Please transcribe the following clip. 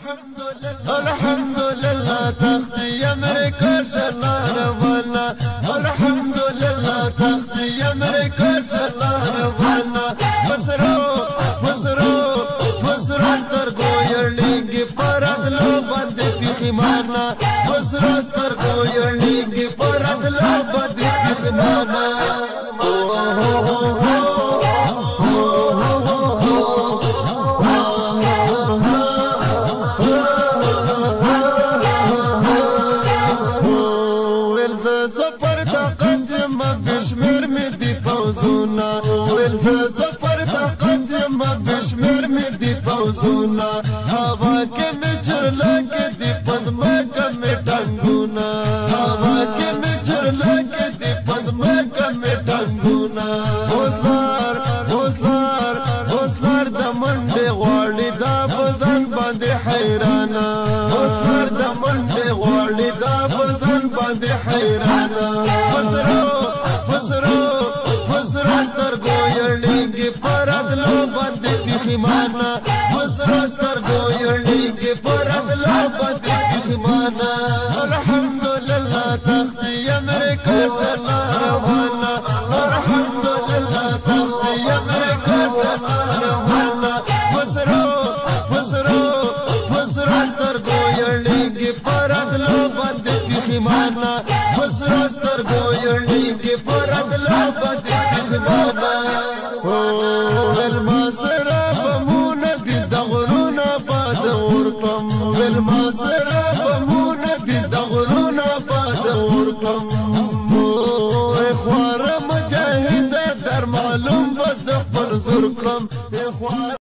الحمد لله تختي امريكا شلا روانا الحمد لله تختي امريكا شلا روانا فسرو سترګو یړلېږي پرادلو باندې پیخمانا فسرو سترګو یړلېږي پرادلو باندې پیخمانا سفر تا قدم بشمیر می دی فوزونا سفر تا قدم بشمیر می دی فوزونا هوا کے میں چرلا کے دی پدما کمی ٹنگونا هوا کے میں چرلا کے دی پدما کمی ٹنگونا حوصلار دا منڈے غواړي دا بزن باندې حیرانا